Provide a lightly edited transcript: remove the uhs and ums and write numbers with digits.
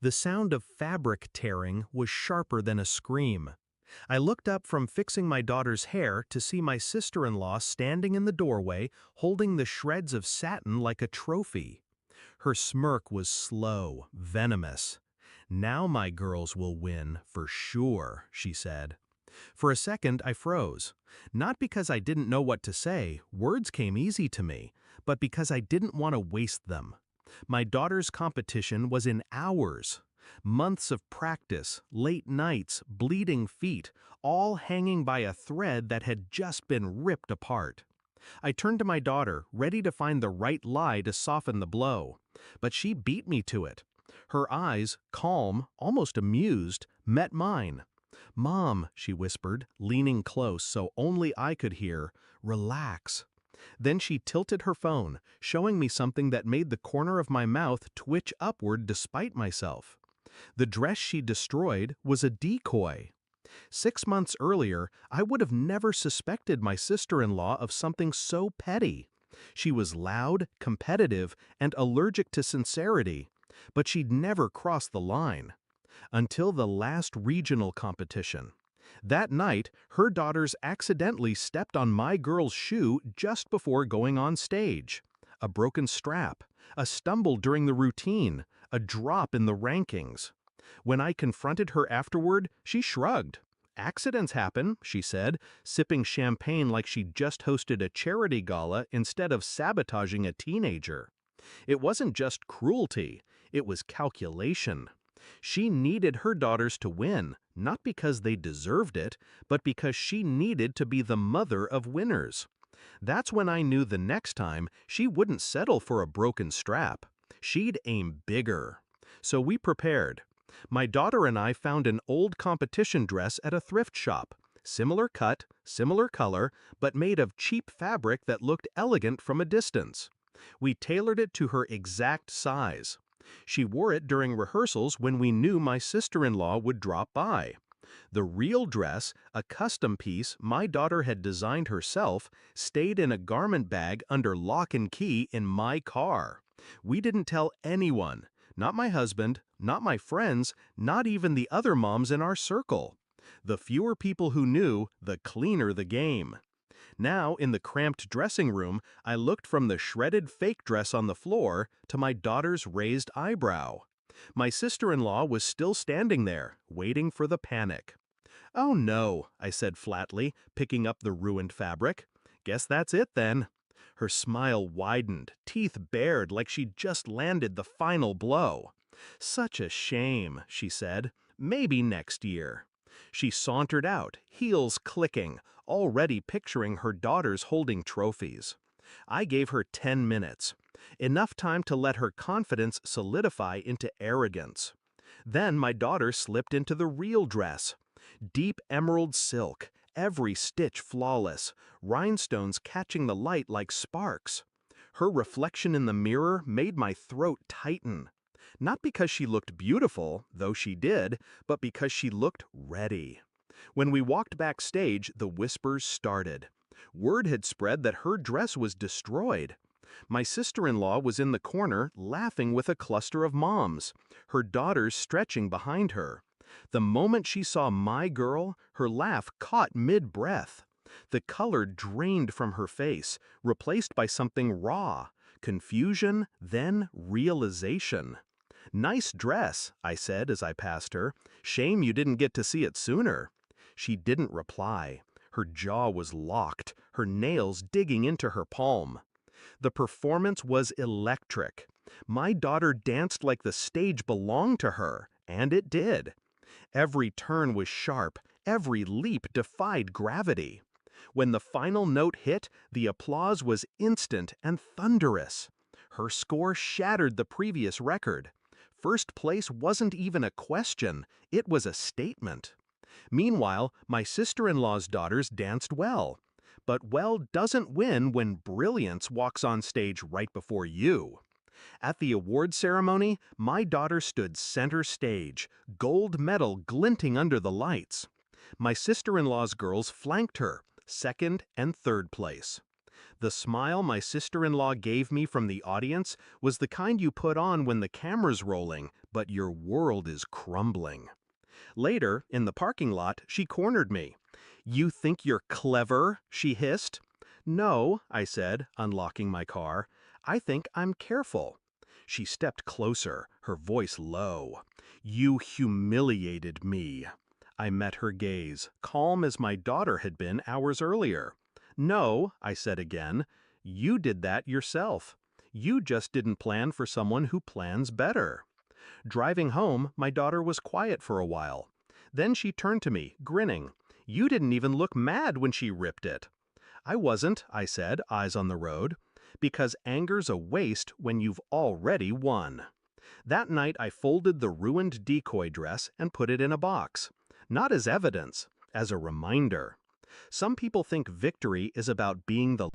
The sound of fabric tearing was sharper than a scream. I looked up from fixing my daughter's hair to see my sister-in-law standing in the doorway, holding the shreds of satin like a trophy. Her smirk was slow, venomous. "Now my girls will win, for sure," she said. For a second, I froze. Not because I didn't know what to say, words came easy to me, but because I didn't want to waste them. My daughter's competition was in hours. Months of practice, late nights, bleeding feet, all hanging by a thread that had just been ripped apart. I turned to my daughter, ready to find the right lie to soften the blow. But she beat me to it. Her eyes, calm, almost amused, met mine. "Mom," she whispered, leaning close so only I could hear, "relax." Then she tilted her phone, showing me something that made the corner of my mouth twitch upward despite myself. The dress she destroyed was a decoy. 6 months earlier, I would have never suspected my sister-in-law of something so petty. She was loud, competitive, and allergic to sincerity, but she'd never crossed the line. Until the last regional competition. That night, her daughters accidentally stepped on my girl's shoe just before going on stage. A broken strap, a stumble during the routine, a drop in the rankings. When I confronted her afterward, she shrugged. "Accidents happen," she said, sipping champagne like she'd just hosted a charity gala instead of sabotaging a teenager. It wasn't just cruelty, it was calculation. She needed her daughters to win, not because they deserved it, but because she needed to be the mother of winners. That's when I knew the next time she wouldn't settle for a broken strap. She'd aim bigger. So we prepared. My daughter and I found an old competition dress at a thrift shop. Similar cut, similar color, but made of cheap fabric that looked elegant from a distance. We tailored it to her exact size. She wore it during rehearsals when we knew my sister-in-law would drop by. The real dress, a custom piece my daughter had designed herself, stayed in a garment bag under lock and key in my car. We didn't tell anyone, not my husband, not my friends, not even the other moms in our circle. The fewer people who knew, the cleaner the game. Now, in the cramped dressing room, I looked from the shredded fake dress on the floor to my daughter's raised eyebrow. My sister-in-law was still standing there, waiting for the panic. "Oh no," I said flatly, picking up the ruined fabric. "Guess that's it then." Her smile widened, teeth bared like she'd just landed the final blow. "Such a shame," she said. "Maybe next year." She sauntered out, heels clicking, already picturing her daughters holding trophies. I gave her 10 minutes, enough time to let her confidence solidify into arrogance. Then my daughter slipped into the real dress. Deep emerald silk, every stitch flawless, rhinestones catching the light like sparks. Her reflection in the mirror made my throat tighten. Not because she looked beautiful, though she did, but because she looked ready. When we walked backstage, the whispers started. Word had spread that her dress was destroyed. My sister-in-law was in the corner, laughing with a cluster of moms, her daughters stretching behind her. The moment she saw my girl, her laugh caught mid-breath. The color drained from her face, replaced by something raw. Confusion, then realization. "Nice dress," I said as I passed her. "Shame you didn't get to see it sooner." She didn't reply. Her jaw was locked, her nails digging into her palm. The performance was electric. My daughter danced like the stage belonged to her, and it did. Every turn was sharp, every leap defied gravity. When the final note hit, the applause was instant and thunderous. Her score shattered the previous record. First place wasn't even a question, it was a statement. Meanwhile, my sister-in-law's daughters danced well. But well doesn't win when brilliance walks on stage right before you. At the award ceremony, my daughter stood center stage, gold medal glinting under the lights. My sister-in-law's girls flanked her, second and third place. The smile my sister-in-law gave me from the audience was the kind you put on when the camera's rolling, but your world is crumbling. Later, in the parking lot, she cornered me. "You think you're clever?" she hissed. "No," I said, unlocking my car. "I think I'm careful." She stepped closer, her voice low. "You humiliated me." I met her gaze, calm as my daughter had been hours earlier. "No," I said again, "you did that yourself. You just didn't plan for someone who plans better." Driving home, my daughter was quiet for a while. Then she turned to me, grinning. "You didn't even look mad when she ripped it." "I wasn't," I said, eyes on the road, "because anger's a waste when you've already won." That night I folded the ruined decoy dress and put it in a box. Not as evidence, as a reminder. Some people think victory is about being the